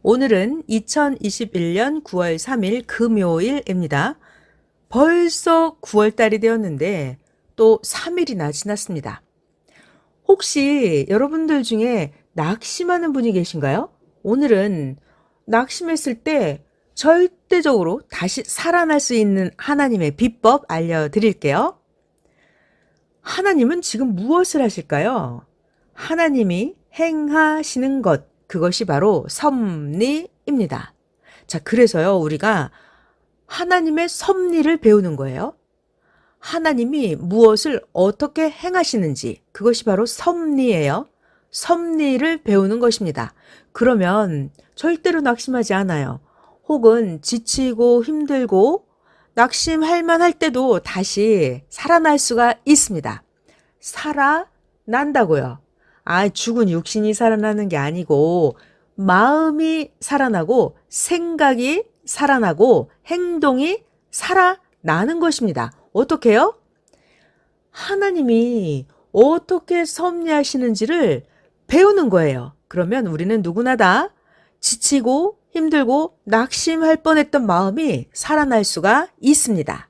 오늘은 2021년 9월 3일 금요일입니다. 벌써 9월 달이 되었는데 또 3일이나 지났습니다. 혹시 여러분들 중에 낙심하는 분이 계신가요? 오늘은 낙심했을 때 절대적으로 다시 살아날 수 있는 하나님의 비법 알려드릴게요. 하나님은 지금 무엇을 하실까요? 하나님이 행하시는 것, 그것이 바로 섭리입니다. 자, 그래서요, 우리가 하나님의 섭리를 배우는 거예요. 하나님이 무엇을 어떻게 행하시는지, 그것이 바로 섭리예요. 섭리를 배우는 것입니다. 그러면 절대로 낙심하지 않아요. 혹은 지치고 힘들고 낙심할 만할 때도 다시 살아날 수가 있습니다. 살아난다고요. 죽은 육신이 살아나는 게 아니고 마음이 살아나고 생각이 살아나고 행동이 살아나는 것입니다. 어떻게요? 하나님이 어떻게 섭리하시는지를 배우는 거예요. 그러면 우리는 누구나 다 지치고 힘들고 낙심할 뻔했던 마음이 살아날 수가 있습니다.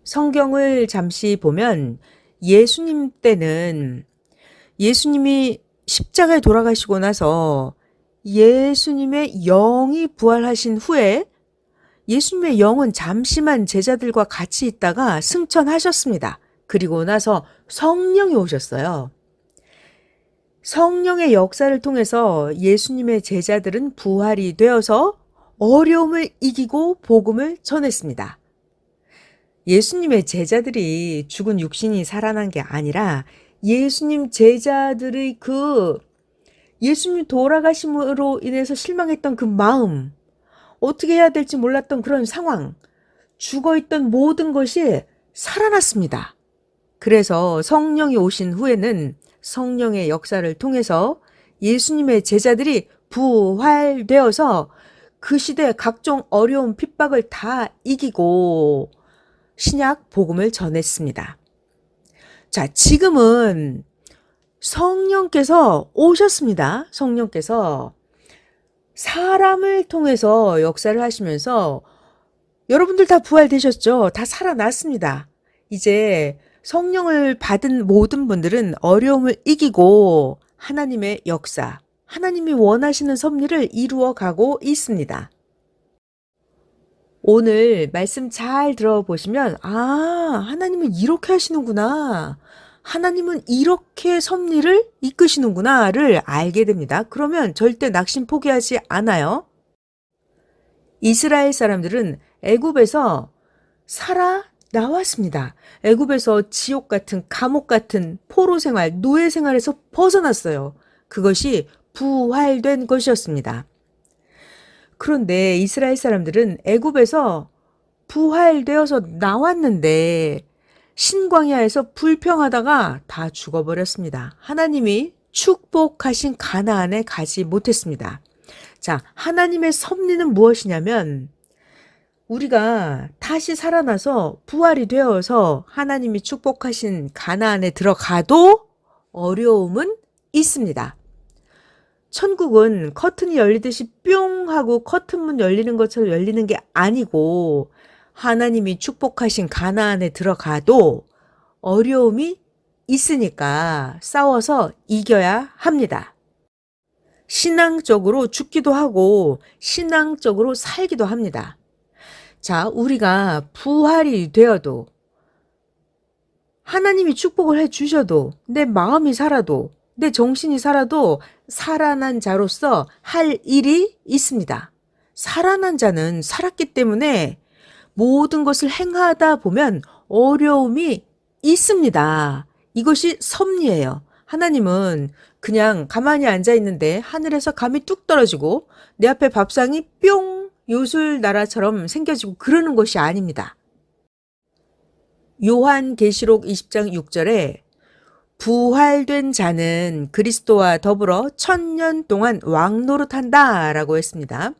성경을 잠시 보면 예수님 때는 예수님이 십자가에 돌아가시고 나서 예수님의 영이 부활하신 후에 예수님의 영은 잠시만 제자들과 같이 있다가 승천하셨습니다. 그리고 나서 성령이 오셨어요. 성령의 역사를 통해서 예수님의 제자들은 부활이 되어서 어려움을 이기고 복음을 전했습니다. 예수님의 제자들이 죽은 육신이 살아난 게 아니라 예수님 제자들의 예수님 돌아가심으로 인해서 실망했던 그 마음, 어떻게 해야 될지 몰랐던 그런 상황, 죽어있던 모든 것이 살아났습니다. 그래서 성령이 오신 후에는 성령의 역사를 통해서 예수님의 제자들이 부활되어서 그 시대 각종 어려운 핍박을 다 이기고 신약 복음을 전했습니다. 자, 지금은 성령께서 오셨습니다. 성령께서 사람을 통해서 역사를 하시면서 여러분들 다 부활되셨죠? 다 살아났습니다. 이제 성령을 받은 모든 분들은 어려움을 이기고 하나님의 역사, 하나님이 원하시는 섭리를 이루어 가고 있습니다. 오늘 말씀 잘 들어보시면 하나님은 이렇게 하시는구나. 하나님은 이렇게 섭리를 이끄시는구나를 알게 됩니다. 그러면 절대 낙심 포기하지 않아요. 이스라엘 사람들은 애굽에서 살아 나왔습니다. 애굽에서 지옥 같은 감옥 같은 포로 생활, 노예 생활에서 벗어났어요. 그것이 부활된 것이었습니다. 그런데 이스라엘 사람들은 애굽에서 부활되어서 나왔는데 신광야에서 불평하다가 다 죽어버렸습니다. 하나님이 축복하신 가나안에 가지 못했습니다. 자, 하나님의 섭리는 무엇이냐면 우리가 다시 살아나서 부활이 되어서 하나님이 축복하신 가나안에 들어가도 어려움은 있습니다. 천국은 커튼이 열리듯이 뿅 하고 커튼문 열리는 것처럼 열리는 게 아니고 하나님이 축복하신 가나안에 들어가도 어려움이 있으니까 싸워서 이겨야 합니다. 신앙적으로 죽기도 하고 신앙적으로 살기도 합니다. 자, 우리가 부활이 되어도 하나님이 축복을 해주셔도 내 마음이 살아도 내 정신이 살아도 살아난 자로서 할 일이 있습니다. 살아난 자는 살았기 때문에 모든 것을 행하다 보면 어려움이 있습니다. 이것이 섭리예요. 하나님은 그냥 가만히 앉아 있는데 하늘에서 감이 뚝 떨어지고 내 앞에 밥상이 뿅 요술나라처럼 생겨지고 그러는 것이 아닙니다. 요한계시록 20장 6절에 부활된 자는 그리스도와 더불어 1000년 동안 왕노릇한다 라고 했습니다.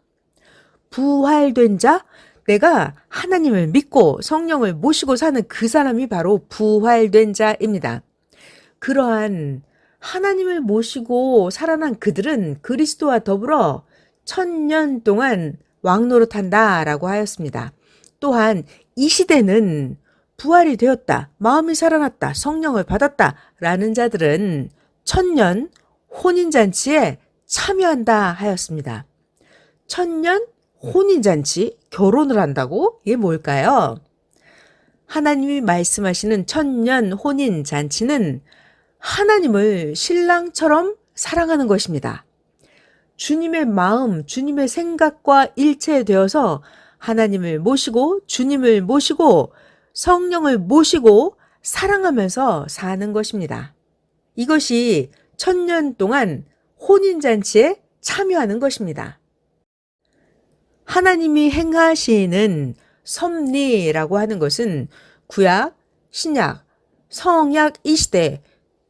부활된 자, 내가 하나님을 믿고 성령을 모시고 사는 그 사람이 바로 부활된 자입니다. 그러한 하나님을 모시고 살아난 그들은 그리스도와 더불어 1000년 동안 왕노릇한다라고 하였습니다. 또한 이 시대는 부활이 되었다, 마음이 살아났다, 성령을 받았다라는 자들은 1000년 혼인잔치에 참여한다 하였습니다. 1000년 혼인잔치, 결혼을 한다고? 이게 뭘까요? 하나님이 말씀하시는 1000년 혼인잔치는 하나님을 신랑처럼 사랑하는 것입니다. 주님의 마음, 주님의 생각과 일체되어서 하나님을 모시고 주님을 모시고 성령을 모시고 사랑하면서 사는 것입니다. 이것이 1000년 동안 혼인잔치에 참여하는 것입니다. 하나님이 행하시는 섭리라고 하는 것은 구약, 신약, 성약 이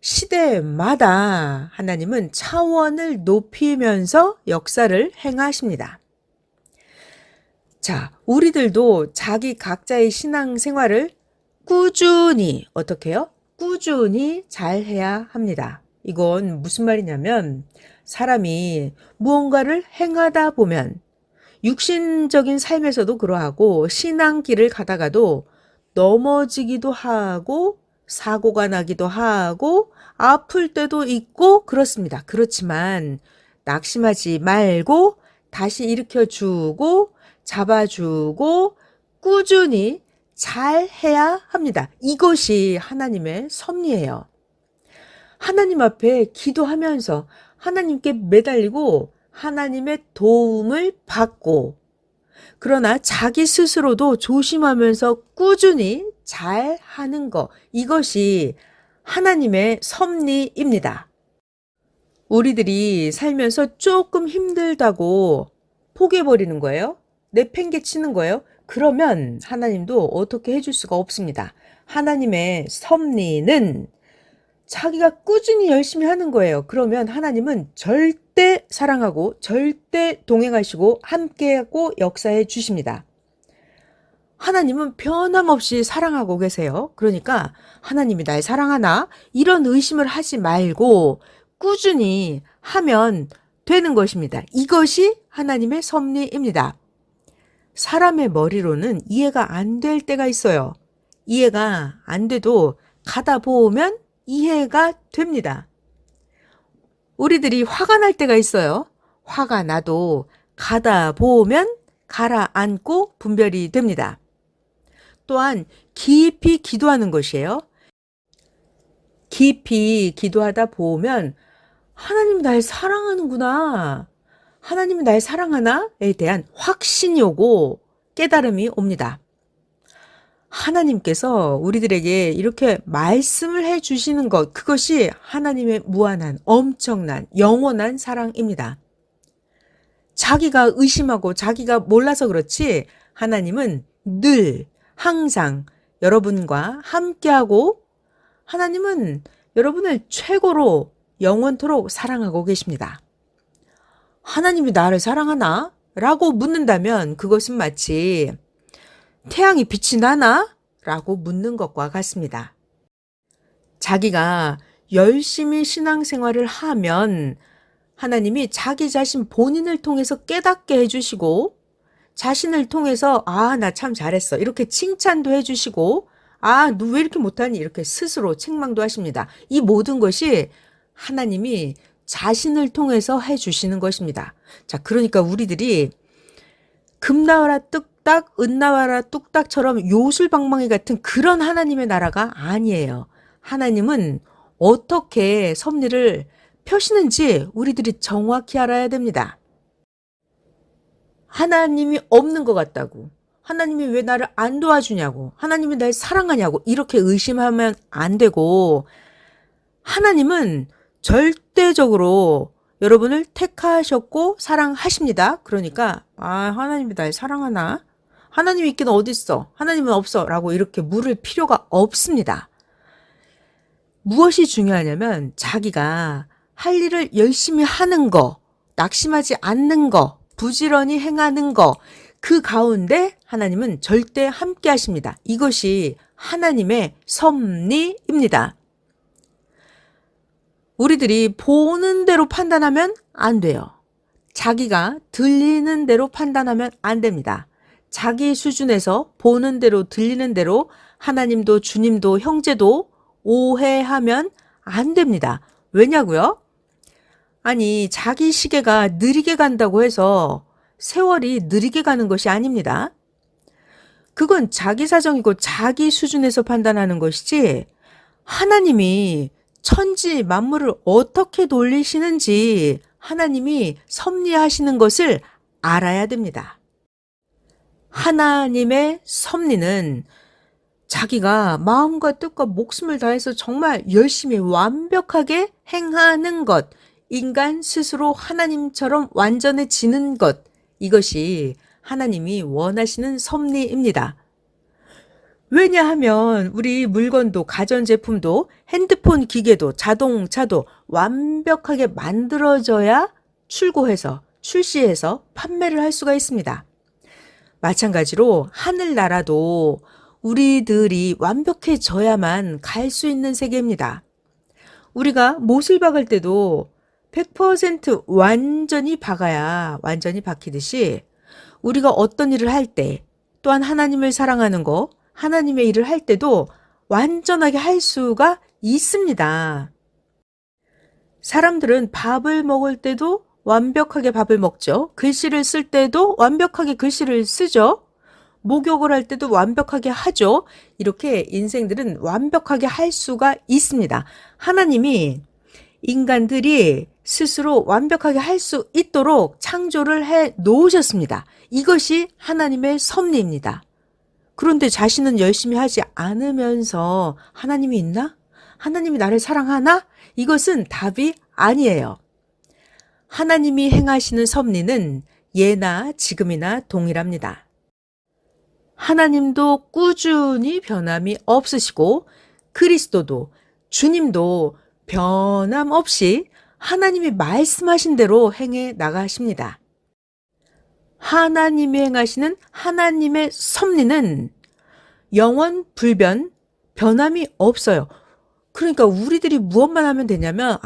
시대마다 하나님은 차원을 높이면서 역사를 행하십니다. 자, 우리들도 자기 각자의 신앙생활을 꾸준히 어떻게 해요? 꾸준히 잘 해야 합니다. 이건 무슨 말이냐면 사람이 무언가를 행하다 보면 육신적인 삶에서도 그러하고 신앙길을 가다가도 넘어지기도 하고 사고가 나기도 하고 아플 때도 있고 그렇습니다. 그렇지만 낙심하지 말고 다시 일으켜주고 잡아주고 꾸준히 잘 해야 합니다. 이것이 하나님의 섭리예요. 하나님 앞에 기도하면서 하나님께 매달리고 하나님의 도움을 받고 그러나 자기 스스로도 조심하면서 꾸준히 잘 하는 것, 이것이 하나님의 섭리입니다. 우리들이 살면서 조금 힘들다고 포기해버리는 거예요. 내팽개치는 거예요. 그러면 하나님도 어떻게 해줄 수가 없습니다. 하나님의 섭리는 자기가 꾸준히 열심히 하는 거예요. 그러면 하나님은 절대 사랑하고 절대 동행하시고 함께하고 역사해 주십니다. 하나님은 변함없이 사랑하고 계세요. 그러니까 하나님이 날 사랑하나? 이런 의심을 하지 말고 꾸준히 하면 되는 것입니다. 이것이 하나님의 섭리입니다. 사람의 머리로는 이해가 안 될 때가 있어요. 이해가 안 돼도 가다 보면 이해가 됩니다. 우리들이 화가 날 때가 있어요. 화가 나도 가다 보면 가라앉고 분별이 됩니다. 또한 깊이 기도하는 것이에요. 깊이 기도하다 보면 하나님이 날 사랑하는구나. 하나님이 날 사랑하나에 대한 확신이 오고 깨달음이 옵니다. 하나님께서 우리들에게 이렇게 말씀을 해 주시는 것, 그것이 하나님의 무한한, 엄청난, 영원한 사랑입니다. 자기가 의심하고 자기가 몰라서 그렇지 하나님은 늘 항상 여러분과 함께하고 하나님은 여러분을 최고로 영원토록 사랑하고 계십니다. 하나님이 나를 사랑하나? 라고 묻는다면 그것은 마치 태양이 빛이 나나? 라고 묻는 것과 같습니다. 자기가 열심히 신앙생활을 하면 하나님이 자기 자신 본인을 통해서 깨닫게 해주시고 자신을 통해서 나 참 잘했어 이렇게 칭찬도 해주시고 너 왜 이렇게 못하니 이렇게 스스로 책망도 하십니다. 이 모든 것이 하나님이 자신을 통해서 해주시는 것입니다. 자, 그러니까 우리들이 금 나와라 뚝딱 은 나와라 뚝딱처럼 요술방망이 같은 그런 하나님의 나라가 아니에요. 하나님은 어떻게 섭리를 펴시는지 우리들이 정확히 알아야 됩니다. 하나님이 없는 것 같다고, 하나님이 왜 나를 안 도와주냐고, 하나님이 날 사랑하냐고 이렇게 의심하면 안 되고, 하나님은 절대적으로 여러분을 택하셨고 사랑하십니다. 그러니까 하나님이 날 사랑하나? 하나님이 있긴 어딨어? 하나님은 없어? 라고 이렇게 물을 필요가 없습니다. 무엇이 중요하냐면 자기가 할 일을 열심히 하는 거, 낙심하지 않는 거, 부지런히 행하는 거, 그 가운데 하나님은 절대 함께 하십니다. 이것이 하나님의 섭리입니다. 우리들이 보는 대로 판단하면 안 돼요. 자기가 들리는 대로 판단하면 안 됩니다. 자기 수준에서 보는 대로 들리는 대로 하나님도 주님도 형제도 오해하면 안 됩니다. 왜냐고요? 아니, 자기 시계가 느리게 간다고 해서 세월이 느리게 가는 것이 아닙니다. 그건 자기 사정이고 자기 수준에서 판단하는 것이지, 하나님이 천지 만물을 어떻게 돌리시는지 하나님이 섭리하시는 것을 알아야 됩니다. 하나님의 섭리는 자기가 마음과 뜻과 목숨을 다해서 정말 열심히 완벽하게 행하는 것, 인간 스스로 하나님처럼 완전해지는 것, 이것이 하나님이 원하시는 섭리입니다. 왜냐하면 우리 물건도 가전제품도 핸드폰 기계도 자동차도 완벽하게 만들어져야 출고해서 출시해서 판매를 할 수가 있습니다. 마찬가지로 하늘나라도 우리들이 완벽해져야만 갈 수 있는 세계입니다. 우리가 못을 박을 때도 100% 완전히 박아야 완전히 박히듯이 우리가 어떤 일을 할 때, 또한 하나님을 사랑하는 거, 하나님의 일을 할 때도 완전하게 할 수가 있습니다. 사람들은 밥을 먹을 때도 완벽하게 밥을 먹죠. 글씨를 쓸 때도 완벽하게 글씨를 쓰죠. 목욕을 할 때도 완벽하게 하죠. 이렇게 인생들은 완벽하게 할 수가 있습니다. 하나님이 인간들이 스스로 완벽하게 할 수 있도록 창조를 해 놓으셨습니다. 이것이 하나님의 섭리입니다. 그런데 자신은 열심히 하지 않으면서 하나님이 있나? 하나님이 나를 사랑하나? 이것은 답이 아니에요. 하나님이 행하시는 섭리는 예나 지금이나 동일합니다. 하나님도 꾸준히 변함이 없으시고 그리스도도 주님도 변함없이 하나님이 말씀하신 대로 행해 나가십니다. 하나님이 행하시는 하나님의 섭리는 영원 불변, 변함이 없어요. 그러니까 우리들이 무엇만 하면 되냐면,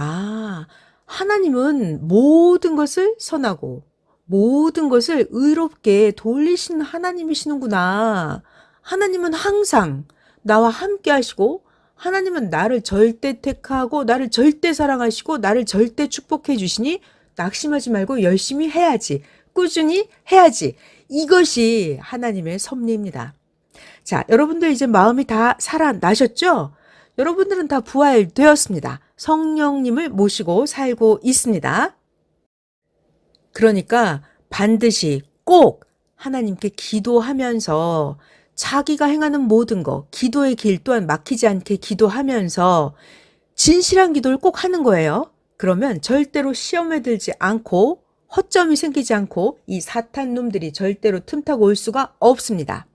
하나님은 모든 것을 선하고 모든 것을 의롭게 돌리시는 하나님이시는구나. 하나님은 항상 나와 함께 하시고, 하나님은 나를 절대 택하고 나를 절대 사랑하시고 나를 절대 축복해 주시니 낙심하지 말고 열심히 해야지. 꾸준히 해야지. 이것이 하나님의 섭리입니다. 자, 여러분들 이제 마음이 다 살아나셨죠? 여러분들은 다 부활되었습니다. 성령님을 모시고 살고 있습니다. 그러니까 반드시 꼭 하나님께 기도하면서 자기가 행하는 모든 것, 기도의 길 또한 막히지 않게 기도하면서 진실한 기도를 꼭 하는 거예요. 그러면 절대로 시험에 들지 않고 허점이 생기지 않고 이 사탄 놈들이 절대로 틈타고 올 수가 없습니다.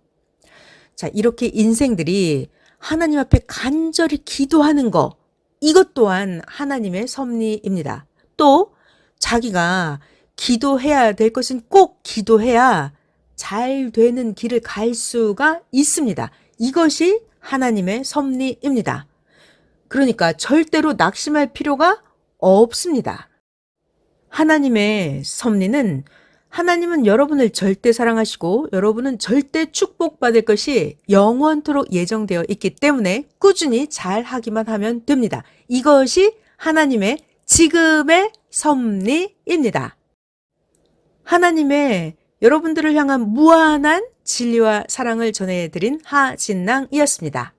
자, 이렇게 인생들이 하나님 앞에 간절히 기도하는 거, 이것 또한 하나님의 섭리입니다. 또 자기가 기도해야 될 것은 꼭 기도해야 잘 되는 길을 갈 수가 있습니다. 이것이 하나님의 섭리입니다. 그러니까 절대로 낙심할 필요가 없습니다. 하나님의 섭리는 하나님은 여러분을 절대 사랑하시고 여러분은 절대 축복받을 것이 영원토록 예정되어 있기 때문에 꾸준히 잘 하기만 하면 됩니다. 이것이 하나님의 지금의 섭리입니다. 하나님의 여러분들을 향한 무한한 진리와 사랑을 전해드린 하진낭이었습니다.